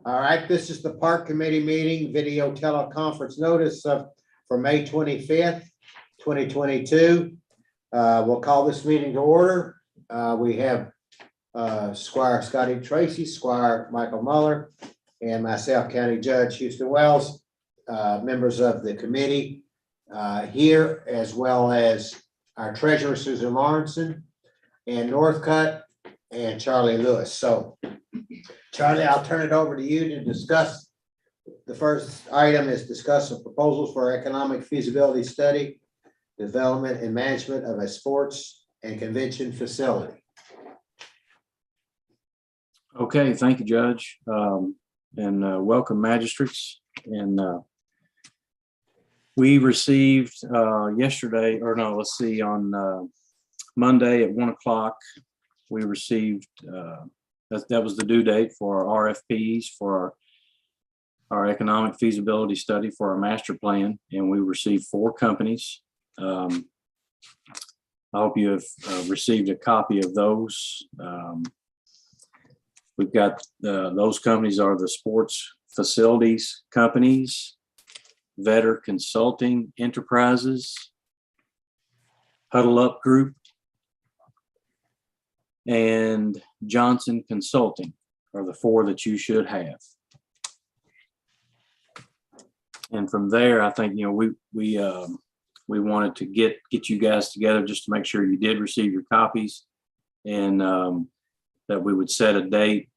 All right, this is the Park Committee meeting, video teleconference notice for May 25th, 2022. We'll call this meeting to order. We have Squire Scotty Tracy, Squire Michael Muller, and myself, County Judge Houston Wells, members of the committee here, as well as our treasurer, Susan Lawrenson, and Northcutt, and Charlie Lewis. So Charlie, I'll turn it over to you to discuss. The first item is discuss the proposals for economic feasibility study, development and management of a sports and convention facility. Okay, thank you, Judge, and welcome magistrates. And we received yesterday, or no, let's see, on Monday at 1 o'clock, we received that was the due date for our RFPs for our economic feasibility study for our master plan, and we received 4 companies. I hope you have received a copy of those. We've got those companies are the Sports Facilities Companies, Vetter Consulting Enterprises, Huddle Up Group, and Johnson Consulting are the 4 that you should have. And from there, I think, we wanted to get you guys together just to make sure you did receive your copies, and that we would set a date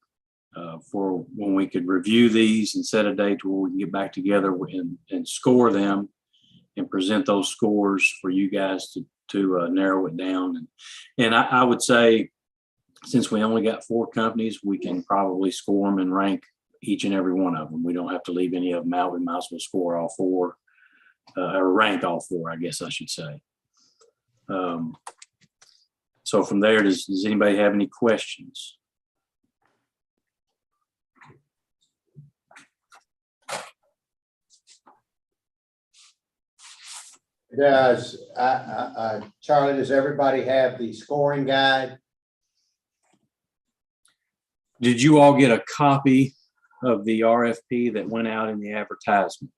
for when we could review these and set a date where we can get back together and score them and present those scores for you guys to narrow it down. And I would say, since we only got 4 companies, we can probably score them and rank each and every one of them. We don't have to leave any of them out. We might as well score all 4, or rank all 4, I guess I should say. So from there, does anybody have any questions? Does Charlie, does everybody have the scoring guide? Did you all get a copy of the RFP that went out in the advertisement?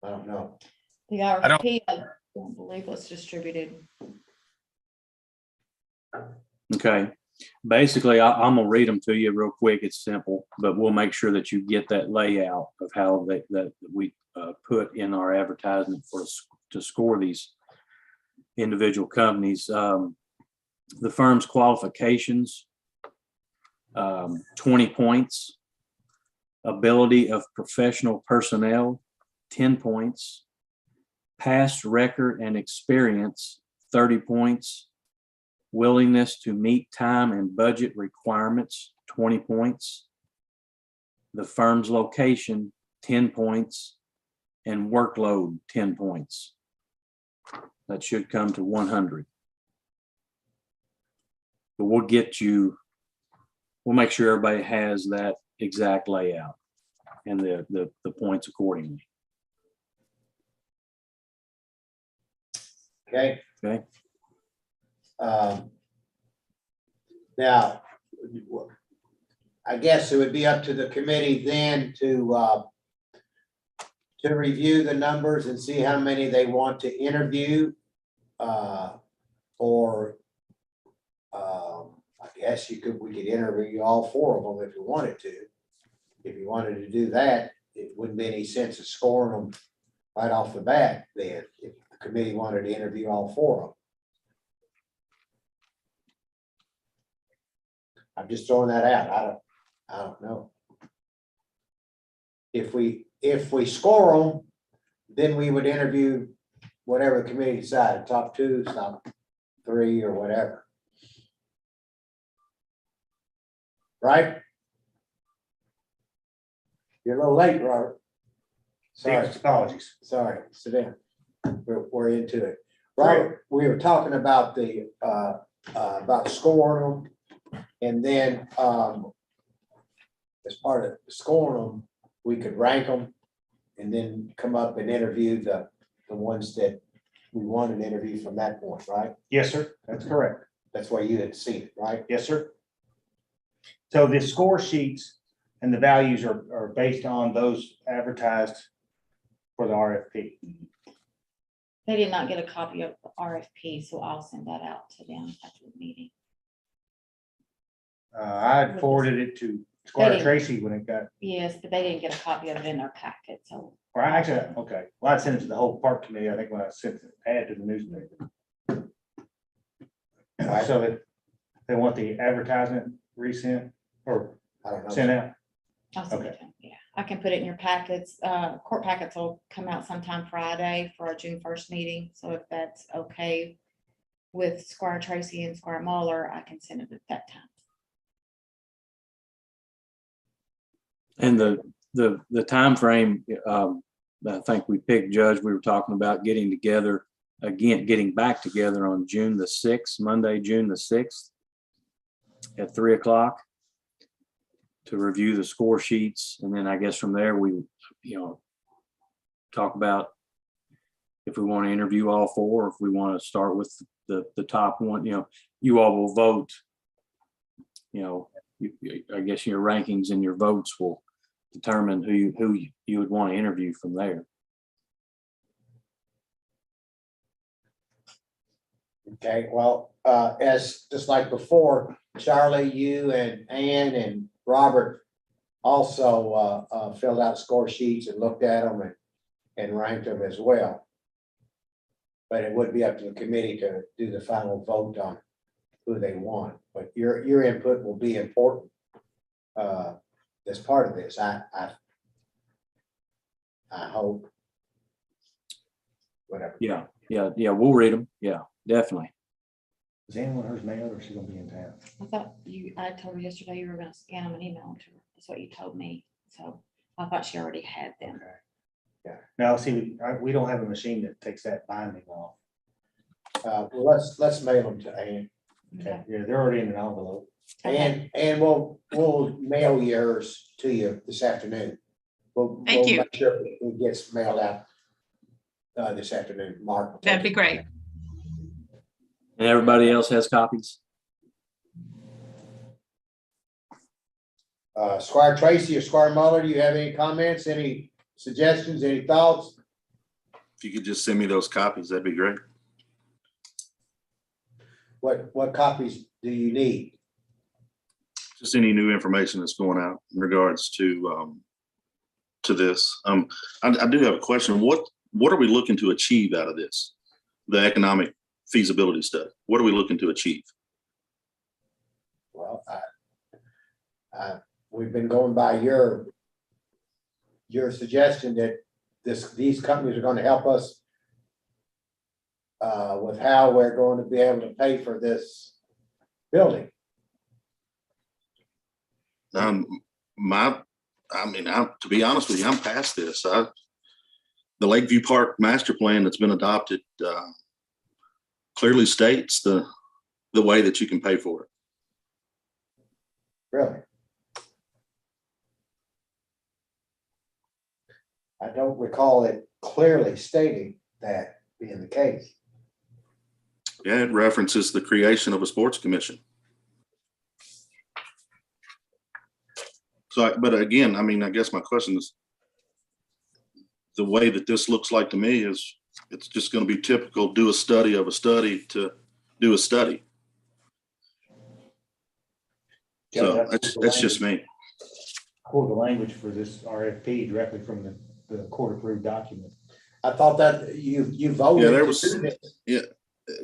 I don't know. The RFP, I don't believe was distributed. Okay. Basically, I'm gonna read them to you real quick. It's simple, but we'll make sure that you get that layout of how that we put in our advertisement to score these individual companies. The firm's qualifications, 20 points. Ability of professional personnel, 10 points. Past record and experience, 30 points. Willingness to meet time and budget requirements, 20 points. The firm's location, 10 points. And workload, 10 points. That should come to 100. But we'll make sure everybody has that exact layout and the points accordingly. Okay. Okay. Now, I guess it would be up to the committee then to review the numbers and see how many they want to interview, or I guess we could interview all 4 of them if you wanted to. If you wanted to do that, it wouldn't be any sense of scoring them right off the bat then, if the committee wanted to interview all 4 of them. I'm just throwing that out. I don't know. If we score them, then we would interview whatever the committee decided, top 2, top 3, or whatever. Right? You're a little late, Robert. Sorry. Apologies. Sorry, sit down. We're into it. Robert, we were talking about about scoring them, and then as part of scoring them, we could rank them and then come up and interview the ones that we want an interview from that point, right? Yes, sir. That's correct. That's why you had seen it, right? Yes, sir. So the score sheets and the values are based on those advertised for the RFP. They did not get a copy of the RFP, so I'll send that out to them after the meeting. I had forwarded it to Squire Tracy when it got, Yes, but they didn't get a copy of it in their packet, so. or actually, okay, well, I sent it to the whole park committee, I think, when I sent the ad to the newspaper. So that they want the advertisement resent or I don't know. sent out. I'll send it Okay. to them. Yeah, I can put it in your packets. Court packets will come out sometime Friday for our June 1st meeting. So if that's okay with Squire Tracy and Squire Muller, I can send it at that time. And the timeframe, I think we picked, Judge, we were talking about getting together, again, getting back together on June the 6th, Monday, June the 6th at 3 o'clock to review the score sheets. And then I guess from there, we, talk about if we want to interview all four, if we want to start with the top one, you all will vote. I guess your rankings and your votes will determine who you would want to interview from there. Okay, well, as just like before, Charlie, you and Ann and Robert also filled out score sheets and looked at them and ranked them as well. But it would be up to the committee to do the final vote on who they want, but your input will be important as part of this. I hope. Whatever. Yeah, we'll read them. Yeah, definitely. Is anyone hers mailed or is she gonna be in town? I told her yesterday you were gonna scan them and email them to her. That's what you told me. So I thought she already had them. Okay. Yeah, now see, we don't have a machine that takes that binding off. Well, let's mail them to Ann. Okay, yeah, they're already in an envelope. Okay. And we'll mail yours to you this afternoon. Thank you. Make sure it gets mailed out this afternoon, Mark. will take That'd be it. great. And everybody else has copies? Squire Tracy or Squire Muller, do you have any comments, any suggestions, any thoughts? If you could just send me those copies, that'd be great. What copies do you need? Just any new information that's going out in regards to this. I do have a question. What are we looking to achieve out of this? The economic feasibility study. What are we looking to achieve? Well, we've been going by your suggestion that these companies are going to help us with how we're going to be able to pay for this building. To be honest with you, I'm past this. The Lakeview Park master plan that's been adopted clearly states the way that you can pay for it. Really? I don't recall it clearly stating that being the case. Yeah, it references the creation of a sports commission. So, but again, I guess my question is, the way that this looks like to me is, it's just going to be typical, do a study of a study to do a study. So that's just me. Quote the language for this RFP directly from the court approved document. I thought that you voted. Yeah, there to was- do this.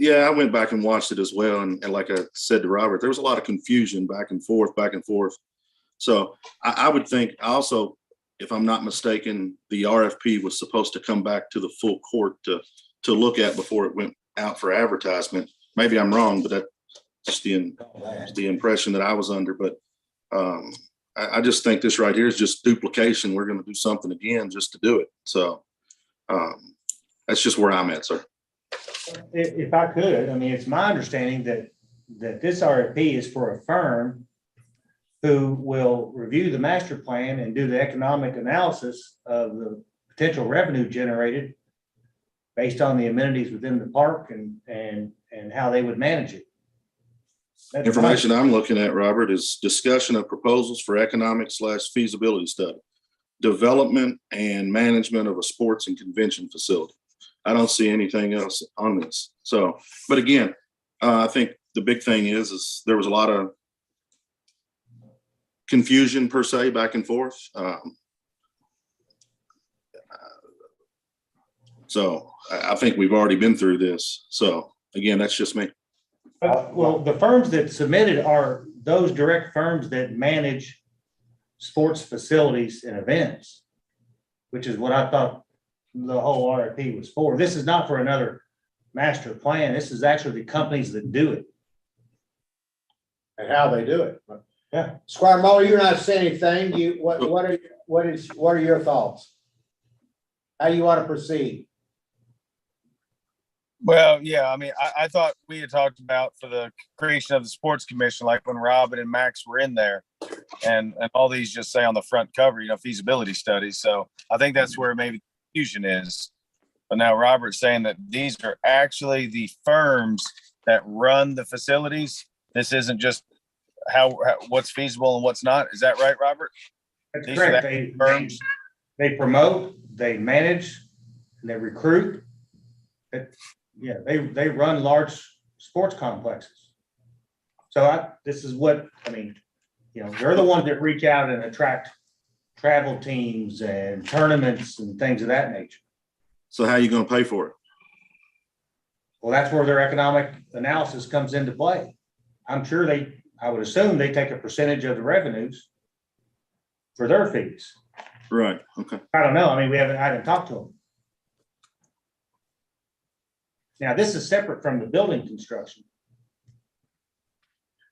Yeah, I went back and watched it as well. And like I said to Robert, there was a lot of confusion back and forth. So I would think also, if I'm not mistaken, the RFP was supposed to come back to the full court to look at before it went out for advertisement. Maybe I'm wrong, but that's just the impression that I was under. But I just think this right here is just duplication. We're going to do something again just to do it. So that's just where I'm at, sir. If I could, it's my understanding that this RFP is for a firm who will review the master plan and do the economic analysis of the potential revenue generated based on the amenities within the park and how they would manage it. That's Information I'm looking at, Robert, is discussion of proposals for economic/feasibility study, development and management of a sports and convention facility. I don't see anything else on this. So, but again, I think the big thing is there was a lot of confusion per se back and forth. So I think we've already been through this. So again, that's just me. Well, the firms that submitted are those direct firms that manage sports facilities and events, which is what I thought the whole RFP was for. This is not for another master plan. This is actually the companies that do it. And how they do it. Yeah. Squire Muller, you're not saying anything. What are your thoughts? How you want to proceed? Well, yeah, I mean, I thought we had talked about for the creation of the sports commission, like when Robin and Max were in there, and all these just say on the front cover, feasibility studies. So I think that's where maybe confusion is. But now Robert's saying that these are actually the firms that run the facilities. This isn't just how what's feasible and what's not. Is that right, Robert? That's These are correct. the firms. They promote, they manage, and they recruit. Yeah, they run large sports complexes. So this is what, they're the ones that reach out and attract travel teams and tournaments and things of that nature. So how are you going to pay for it? Well, that's where their economic analysis comes into play. I'm sure I would assume they take a percentage of the revenues for their fees. Right. Okay. I don't know. I haven't talked to them. Now, this is separate from the building construction.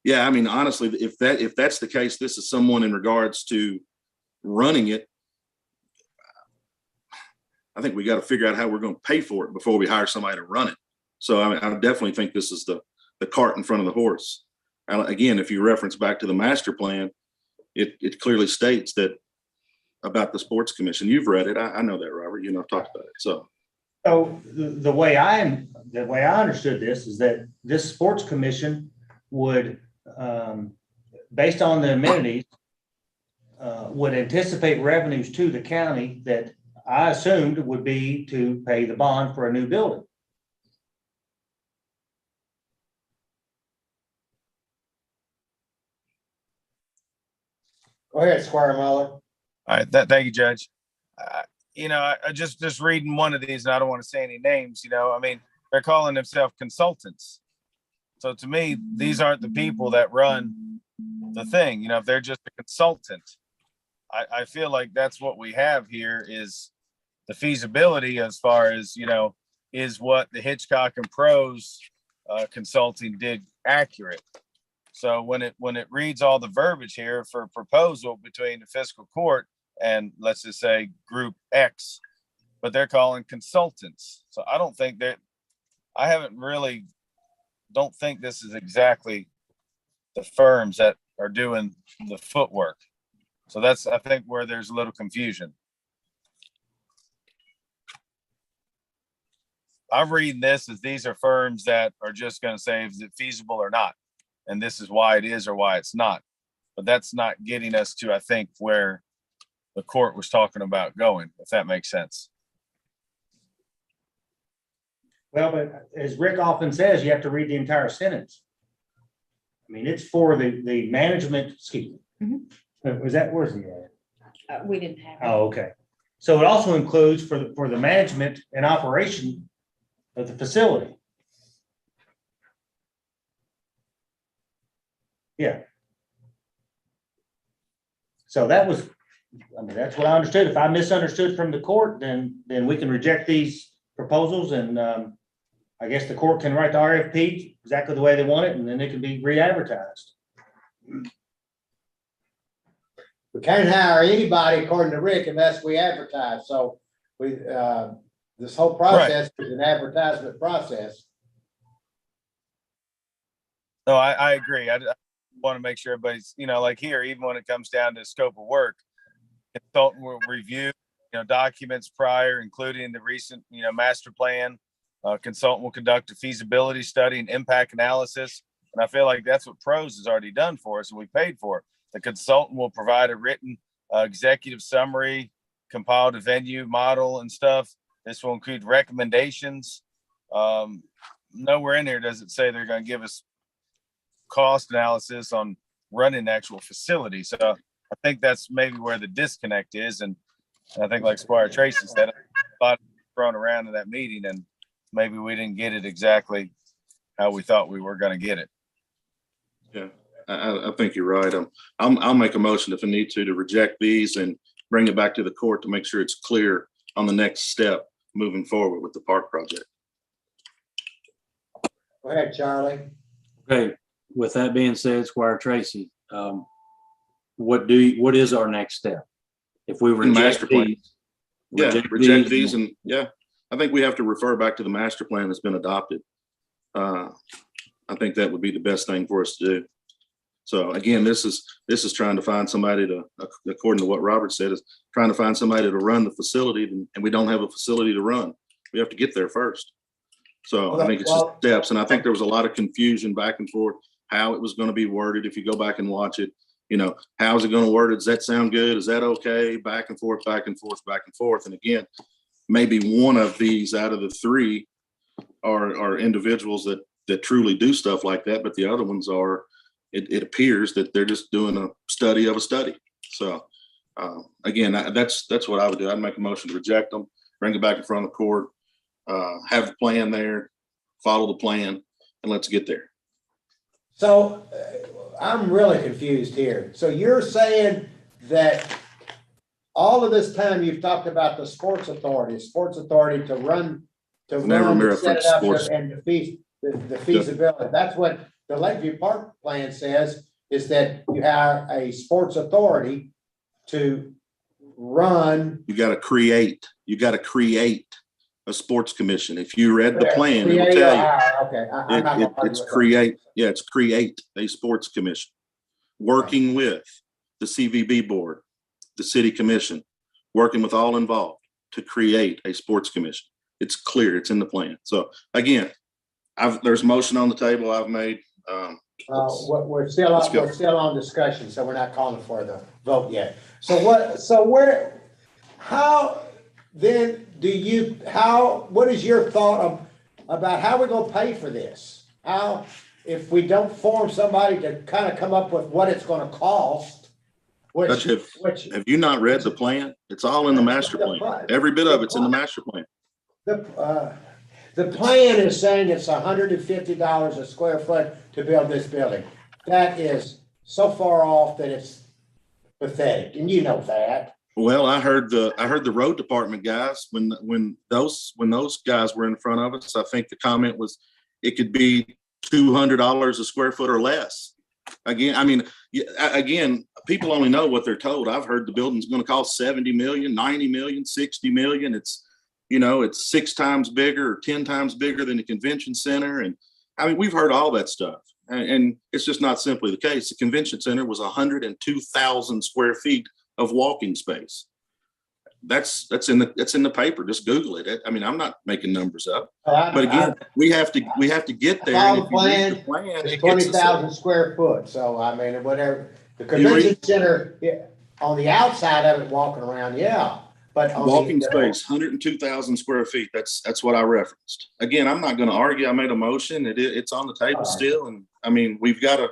Yeah. Honestly, if that's the case, this is someone in regards to running it. I think we got to figure out how we're going to pay for it before we hire somebody to run it. So I definitely think this is the cart in front of the horse. Again, if you reference back to the master plan, it clearly states that about the sports commission. You've read it. I know that, Robert. I've talked about it. So the way I understood this is that this sports commission would, based on the amenities, would anticipate revenues to the county that I assumed would be to pay the bond for a new building. Go ahead, Squire Muller. All right, thank you, Judge. I just reading one of these, and I don't want to say any names. They're calling themselves consultants. So to me, these aren't the people that run the thing. If they're just a consultant, I feel like that's what we have here is the feasibility as far as is what the Hitchcock and Pros consulting did accurate. So when it reads all the verbiage here for proposal between the fiscal court and let's just say group X, but they're calling consultants. So I don't think don't think this is exactly the firms that are doing the footwork. So that's, I think, where there's a little confusion. I'm reading this as these are firms that are just going to say, is it feasible or not? And this is why it is or why it's not. But that's not getting us to, I think, where the court was talking about going, if that makes sense. Well, but as Rick often says, you have to read the entire sentence. It's for the management, excuse me. Where's he at? We didn't have. Oh, okay. So it also includes for the management and operation of the facility. Yeah. So that was, that's what I understood. If I misunderstood from the court, then we can reject these proposals and I guess the court can write the RFP exactly the way they want it and then it can be re-advertised. We can't hire anybody according to Rick unless we advertise. So this whole process is an advertisement process. No, I agree. I want to make sure everybody's, like here, even when it comes down to scope of work, consultant will review, documents prior, including the recent, master plan. Consultant will conduct a feasibility study and impact analysis And I feel like that's what Pros has already done for us and we paid for it. The consultant will provide a written executive summary, compiled a venue model and stuff. This will include recommendations. Nowhere in here does it say they're going to give us cost analysis on running the actual facility. So I think that's maybe where the disconnect is. And I think like Squire Tracy said, a lot thrown around in that meeting and maybe we didn't get it exactly how we thought we were going to get it. Yeah, I think you're right. I'll make a motion if I need to reject these and bring it back to the court to make sure it's clear on the next step moving forward with the park project. Go ahead, Charlie. Okay, with that being said, Squire Tracy, what is our next step? If we reject master plan. these. Yeah, reject these and yeah, I think we have to refer back to the master plan that's been adopted. I think that would be the best thing for us to do. So again, this is trying to find somebody to, according to what Robert said, is trying to find somebody to run the facility, and we don't have a facility to run. We have to get there first. So I think it's just steps, and I think there was a lot of confusion back and forth how it was going to be worded. If you go back and watch it, you know, how is it going to word it? Does that sound good? Is that okay? Back and forth, back and forth, back and forth. And again, maybe one of these out of the three are individuals that truly do stuff like that, but the other ones are. It appears that they're just doing a study of a study. So again, that's what I would do. I'd make a motion to reject them, bring it back in front of the court, have the plan there, follow the plan, and let's get there. So I'm really confused here. So you're saying that all of this time you've talked about the sports authority to run, Never set it referenced up sports. and the feasibility. That's what the Lakeview Park plan says, is that you have a sports authority to run. You got to create a sports commission. If you read the plan, it'll tell you. Okay. It's create a sports commission, working with the CVB board, the city commission, working with all involved to create a sports commission. It's clear, it's in the plan. So again, there's a motion on the table I've made. We're still on discussion, so we're not calling for the vote yet. How then what is your thought about how we're gonna pay for this? How, if we don't form somebody to kind of come up with what it's gonna cost, Have you not read the plan? It's all in the master plan. Every bit of it's in the master plan. The plan is saying it's $150 a square foot to build this building. That is so far off that it's pathetic, and you know that. Well, I heard the road department guys, when those guys were in front of us, I think the comment was it could be $200 a square foot or less. Again, people only know what they're told. I've heard the building's going to cost 70 million, 90 million, 60 million. It's 6 times bigger or 10 times bigger than the convention center. And I mean, we've heard all that stuff, and it's just not simply the case. The convention center was 102,000 square feet of walking space. That's in the paper. Just Google it. I mean, I'm not making numbers up, but again, we have to get there. And if you read the plan, it's 20,000 square foot. So I mean, whatever the convention center on the outside of it, walking around, yeah. But walking space, 102,000 square feet. That's what I referenced. Again, I'm not going to argue. I made a motion. It's on the table still. And I mean, we've got a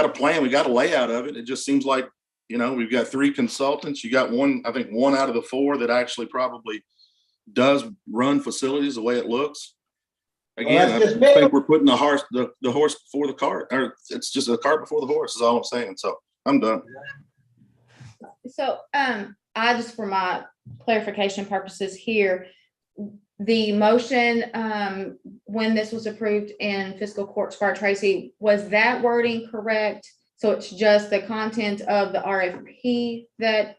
plan. We got a layout of it. It just seems like, we've got 3 consultants. You got one out of the 4 that actually probably does run facilities the way it looks. Again, I think we're putting the horse before the cart, or it's just a cart before the horse is all I'm saying. So I'm done. So, I just, for my clarification purposes here, the motion, when this was approved in fiscal court, Squire Tracy, was that wording correct? So it's just the content of the RFP that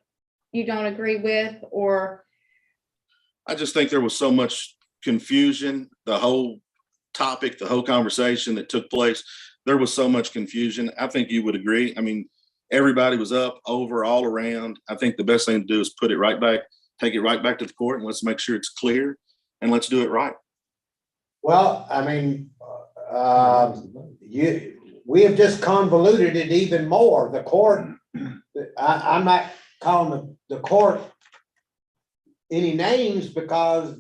you don't agree with, or? I just think there was so much confusion, the whole topic, the whole conversation that took place. There was so much confusion. I think you would agree. I mean, everybody was up, over, all around. I think the best thing to do is put it right back, take it right back to the court, and let's make sure it's clear, and let's do it right. Well, I mean, we have just convoluted it even more. The court, I'm not calling the court any names because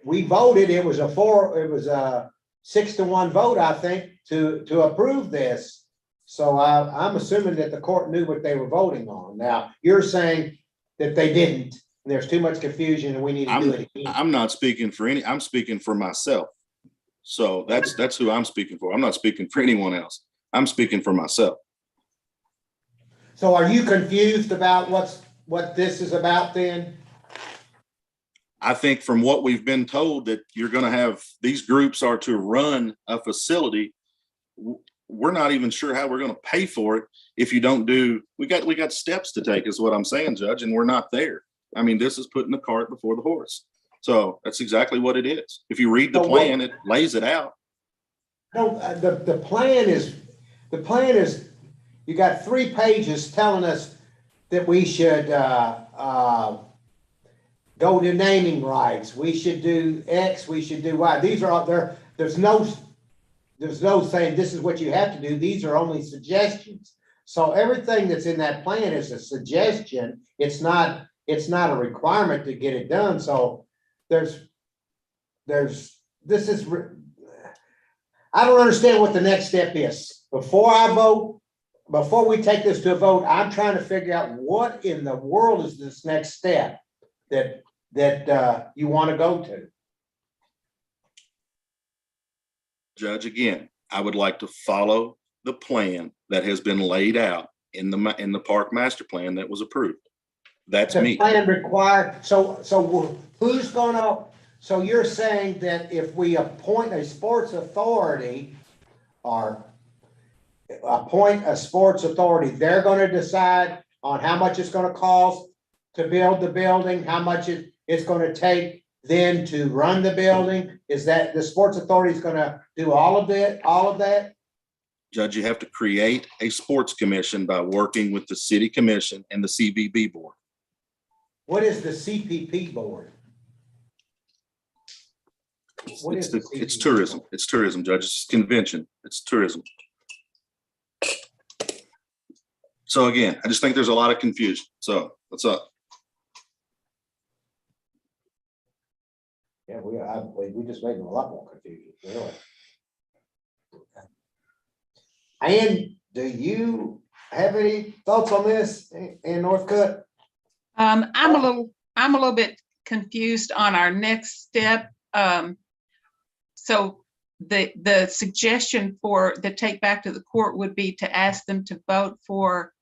we voted, it was a 6-1 vote, I think, to approve this. So I'm assuming that the court knew what they were voting on. Now, you're saying that they didn't, and there's too much confusion and we need to do it again. I'm not speaking for I'm speaking for myself. So that's who I'm speaking for. I'm not speaking for anyone else. I'm speaking for myself. So are you confused about what this is about then? I think from what we've been told that you're going to have, these groups are to run a facility. We're not even sure how we're going to pay for it if you don't do, we got steps to take is what I'm saying, Judge, and we're not there. I mean, this is putting the cart before the horse. So that's exactly what it is. If you read the plan, it lays it out. No, the plan is, you got 3 pages telling us that we should, go to naming rights. We should do X, we should do Y. These are out there. There's no saying this is what you have to do. These are only suggestions. So everything that's in that plan is a suggestion. It's not a requirement to get it done. So I don't understand what the next step is. Before I vote, before we take this to a vote, I'm trying to figure out what in the world is this next step that you want to go to. Judge, again, I would like to follow the plan that has been laid out in the park master plan that was approved. That's The me. plan required, so who's gonna, so you're saying that if we appoint a sports authority or appoint a sports authority, they're gonna decide on how much it's gonna cost to build the building, how much it's gonna take then to run the building? Is that the sports authority is gonna do all of that? Judge, you have to create a sports commission by working with the city commission and the CVB board. What is the CPP board? What is the It's CPP tourism. board? It's tourism, Judge. It's convention. It's tourism. So again, I just think there's a lot of confusion. So what's up? Yeah, we just made them a lot more confusing, really. And do you have any thoughts on this in Northcutt? I'm a little bit confused on our next step. So the suggestion for the take back to the court would be to ask them to vote for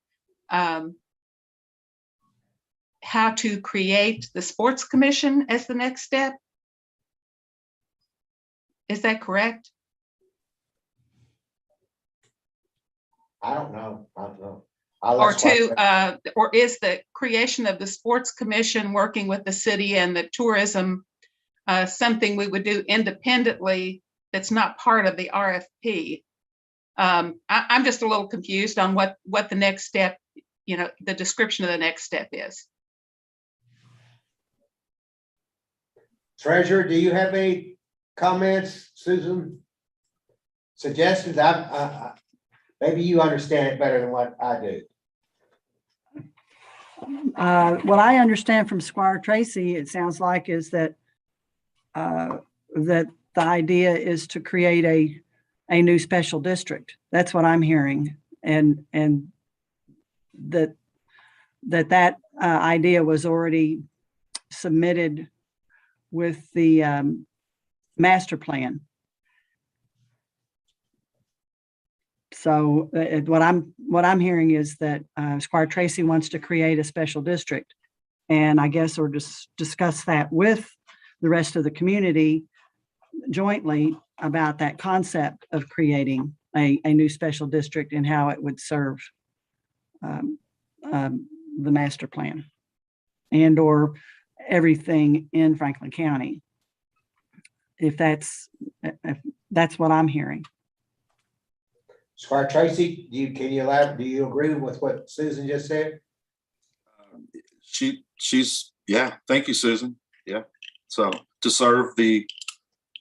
how to create the sports commission as the next step. Is that correct? I don't know. Or is the creation of the sports commission working with the city and the tourism something we would do independently that's not part of the RFP? I'm just a little confused on what the next step, the description of the next step is. Treasurer, do you have any comments, Susan? Suggestions? Maybe you understand it better than what I do. What I understand from Squire Tracy, it sounds like, is that that the idea is to create a new special district. That's what I'm hearing, and that idea was already submitted with the master plan. So what I'm hearing is that Squire Tracy wants to create a special district, and I guess or just discuss that with the rest of the community jointly about that concept of creating a new special district and how it would serve the master plan and or everything in Franklin County. If that's what I'm hearing. Squire Tracy, can you elaborate? Do you agree with what Susan just said? She's yeah. Thank you, Susan. Yeah. So to serve the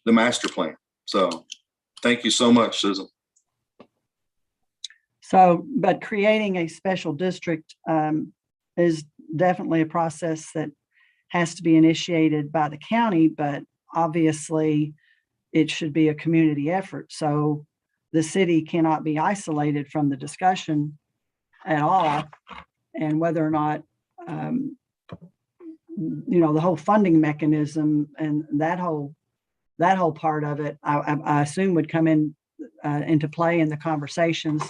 master plan. So Thank you so much, Susan. So, but creating a special district is definitely a process that has to be initiated by the county, but obviously it should be a community effort. So the city cannot be isolated from the discussion at all. And whether or not, the whole funding mechanism and that whole part of it, I assume would come into play in the conversations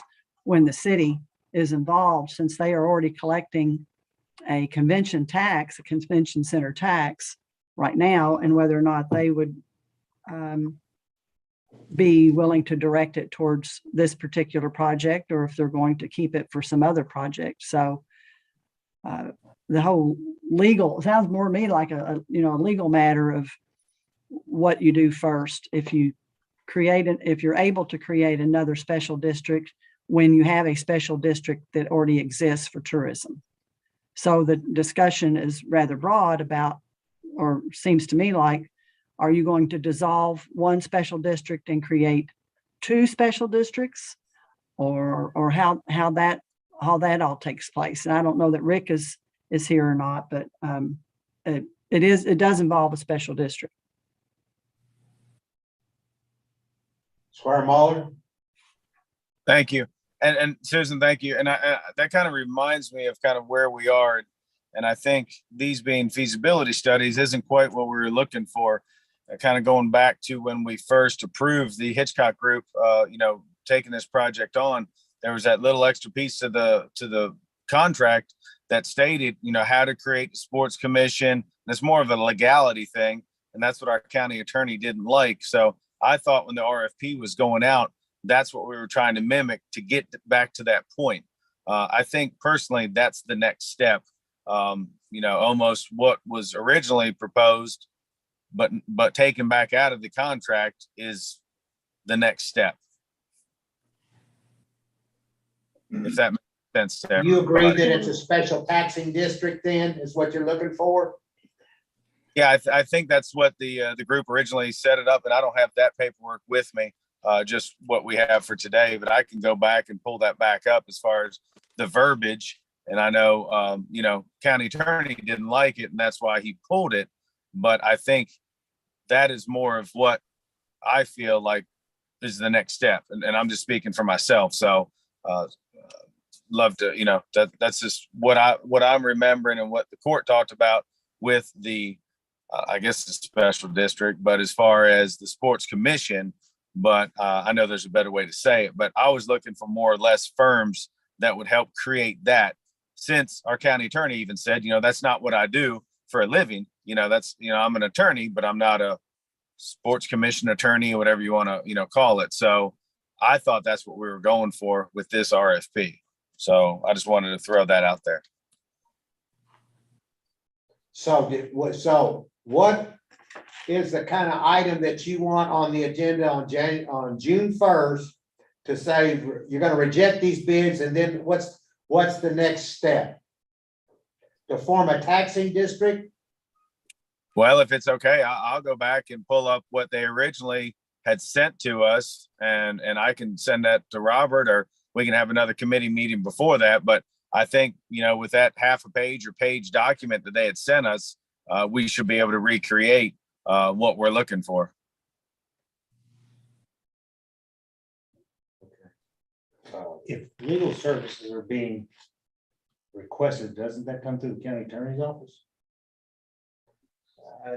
when the city is involved, since they are already collecting a convention center tax right now, and whether or not they would be willing to direct it towards this particular project, or if they're going to keep it for some other project. So the whole legal sounds more to me like a legal matter of what you do first. If you're able to create another special district when you have a special district that already exists for tourism. So the discussion is rather broad about, or seems to me like, are you going to dissolve one special district and create two special districts, or how that all takes place? And I don't know that Rick is here or not, but it does involve a special district. Squire Muller? Thank you. And Susan, thank you. And that kind of reminds me of kind of where we are. And I think these being feasibility studies isn't quite what we were looking for. Kind of going back to when we first approved the Hitchcock Group, taking this project on, there was that little extra piece to the contract that stated, how to create a sports commission. And it's more of a legality thing. And that's what our county attorney didn't like. So I thought when the RFP was going out, that's what we were trying to mimic to get back to that point. I think personally, that's the next step. Almost what was originally proposed, but taken back out of the contract is the next step. If that makes sense to You agree everybody. that it's a special taxing district then, is what you're looking for? Yeah, I think that's what the group originally set it up, and I don't have that paperwork with me, just what we have for today, but I can go back and pull that back up as far as the verbiage. And I know, county attorney didn't like it, and that's why he pulled it. But I think that is more of what I feel like is the next step. And I'm just speaking for myself. So love to, that's just what I'm remembering and what the court talked about with the, I guess the special district, but as far as the sports commission, but I know there's a better way to say it, but I was looking for more or less firms that would help create that, since our county attorney even said, that's not what I do for a living. That's, I'm an attorney, but I'm not a sports commission attorney or whatever you want to, call it. So I thought that's what we were going for with this RFP. So I just wanted to throw that out there. So what is the kind of item that you want on the agenda on June 1st to say you're going to reject these bids, and then what's the next step? To form a taxing district? Well, if it's okay, I'll go back and pull up what they originally had sent to us, and I can send that to Robert, or we can have another committee meeting before that. But I think, with that half a page or page document that they had sent us, we should be able to recreate what we're looking for. If legal services are being requested, doesn't that come through the county attorney's office?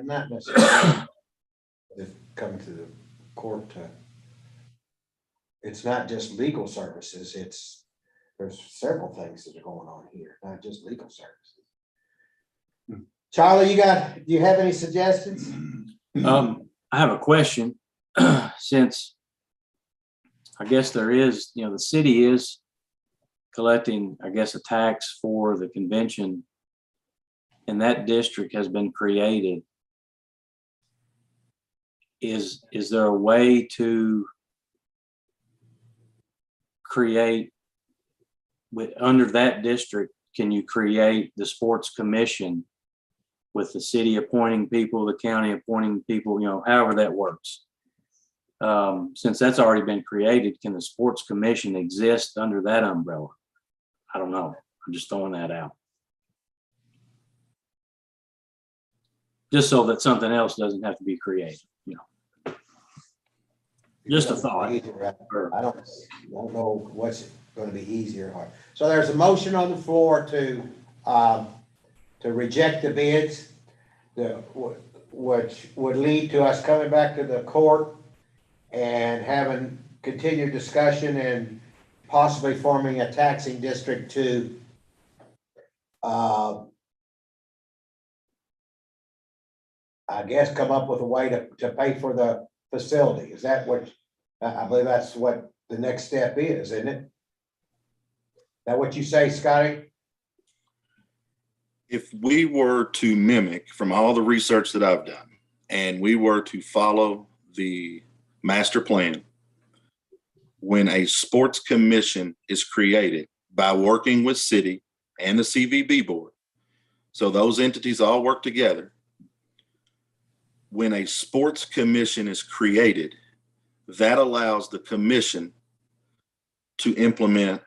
Not necessarily. It's coming to the court to. It's not just legal services, there's several things that are going on here, not just legal services. Charlie, do you have any suggestions? I have a question. Since I guess there is, the city is collecting, I guess, a tax for the convention, and that district has been created. Is there a way to create under that district? Can you create the sports commission with the city appointing people, the county appointing people, however that works? Since that's already been created, can the sports commission exist under that umbrella? I don't know. I'm just throwing that out. Just so that something else doesn't have to be created, you know. Just a thought. I don't know what's gonna be easier or hard. So there's a motion on the floor to reject the bids, which would lead to us coming back to the court and having continued discussion and possibly forming a taxing district to I guess come up with a way to pay for the facility. Is that what, I believe that's what the next step is, isn't it? That what you say, Scotty? If we were to mimic from all the research that I've done, and we were to follow the master plan, when a sports commission is created by working with city and the CVB board, so those entities all work together. When a sports commission is created, that allows the commission to implement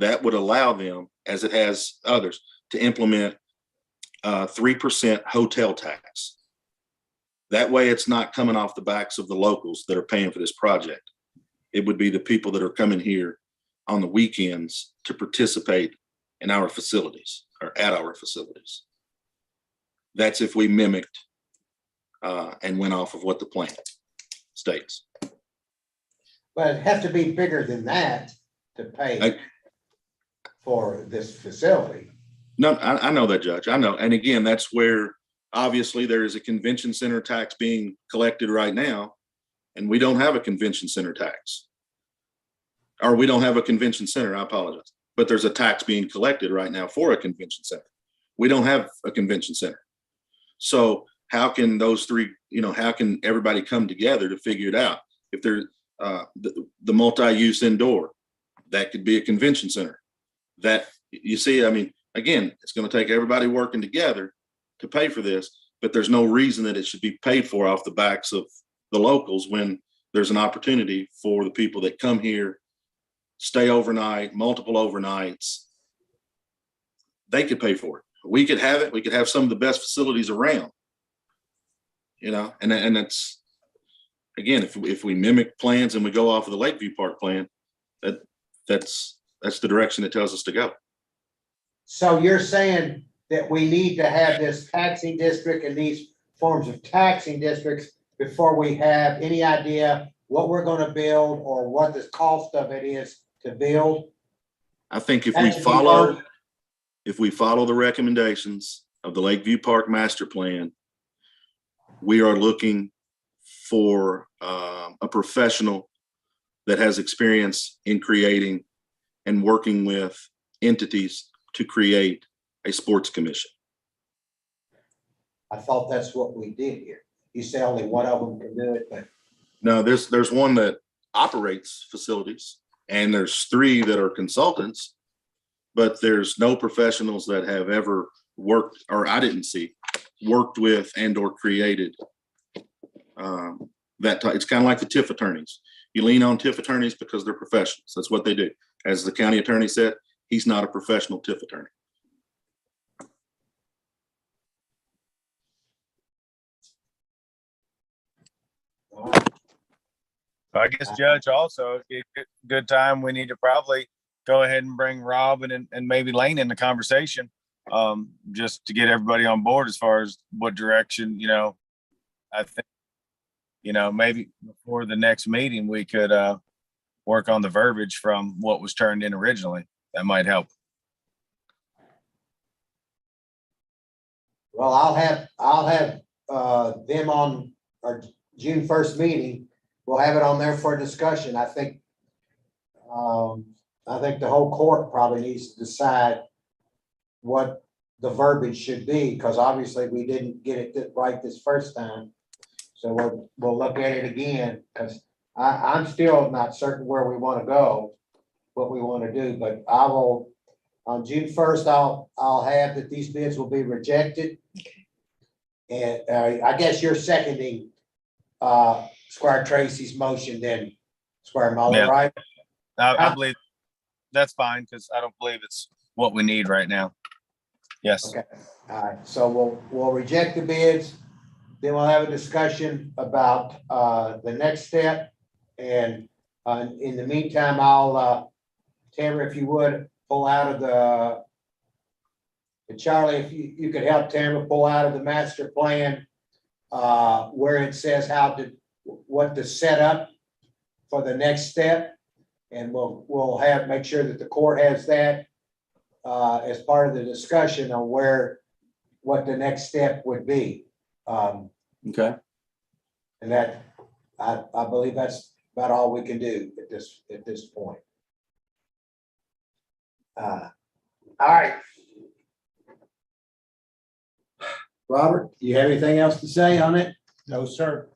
that would allow them, as it has others, to implement 3% hotel tax. That way it's not coming off the backs of the locals that are paying for this project. It would be the people that are coming here on the weekends to participate in our facilities or at our facilities. That's if we mimicked and went off of what the plan states. But it'd have to be bigger than that to pay for this facility. No, I know that, Judge. I know. And again, that's where obviously there is a convention center tax being collected right now, and we don't have a convention center tax. Or we don't have a convention center, I apologize. But there's a tax being collected right now for a convention center. We don't have a convention center. So how can those three, how can everybody come together to figure it out? If they're the multi-use indoor, that could be a convention center. That, you see, I mean, again, it's going to take everybody working together to pay for this, but there's no reason that it should be paid for off the backs of the locals when there's an opportunity for the people that come here, stay overnight, multiple overnights. They could pay for it. We could have it. We could have some of the best facilities around, and that's, again, if we mimic plans and we go off of the Lakeview Park plan, that's the direction it tells us to go. So you're saying that we need to have this taxing district and these forms of taxing districts before we have any idea what we're going to build or what the cost of it is to build? I think if That we follow the recommendations of the Lakeview Park Master Plan, we are looking for a professional that has experience in creating and working with entities to create a sports commission. I thought that's what we did here. You say only one of them can do it, but No, there's one that operates facilities, and there's three that are consultants, but there's no professionals that have ever worked, or I didn't see, worked with and or created that type. It's kind of like the TIF attorneys. You lean on TIF attorneys because they're professionals. That's what they do. As the county attorney said, he's not a professional TIF attorney. I guess, Judge, also a good time, we need to probably go ahead and bring Robin and maybe Lane in the conversation, just to get everybody on board as far as what direction, I think, maybe before the next meeting, we could work on the verbiage from what was turned in originally. That might help. well, I'll have them on our June 1st meeting. We'll have it on there for discussion. I think the whole court probably needs to decide what the verbiage should be, because obviously we didn't get it right this first time. So we'll look at it again, because I'm still not certain where we want to go, what we want to do, but I will, on June 1st, I'll have that these bids will be rejected. And I guess you're seconding Squire Tracy's motion, then Squire Muller, Yeah. right? I believe that's fine because I don't believe it's what we need right now. Yes. Okay, all right, so we'll reject the bids, then we'll have a discussion about, the next step. And, in the meantime, I'll, Tamara, if you would, pull out of the, and Charlie, if you could help Tamara pull out of the master plan, where it says what to set up for the next step. And we'll make sure that the court has that, as part of the discussion on what the next step would be. Okay, And that, I believe that's about all we can do at this point. All right. Robert, you have anything else to say on it? No, sir.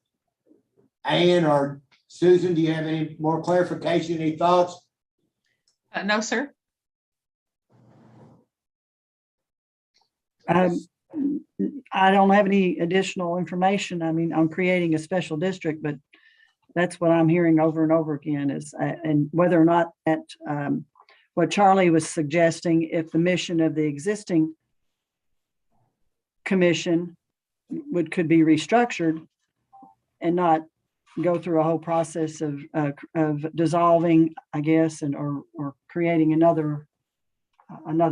Ann or Susan, do you have any more clarification, any thoughts? No, sir. I don't have any additional information. I mean, on creating a special district, but that's what I'm hearing over and over again is, and whether or not that, what Charlie was suggesting, if the mission of the existing commission could be restructured and not go through a whole process of dissolving, I guess, or creating another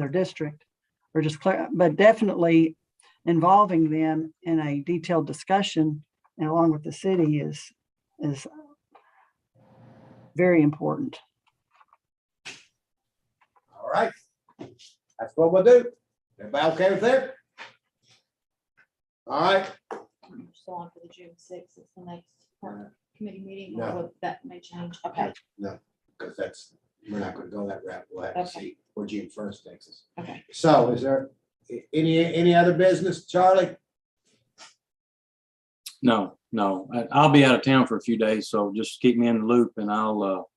district, or just but definitely involving them in a detailed discussion and along with the city is very important. All right. That's what we'll do. Everybody okay with that? All right. Still on for the June sixth, it's the next committee meeting, No. or what- that may change, okay, Because we're not gonna go that route. We'll have to Okay. see where June 1st takes us. okay. So is there any other business, Charlie? no, I'll be out of town for a few days, so just keep me in the loop and I'll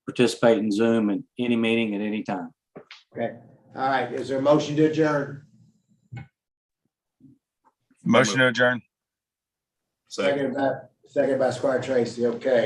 participate in Zoom in any meeting at any time. Okay. All right. Is there a motion to adjourn? Motion to adjourn. Second. Second by Squire Tracy. Okay.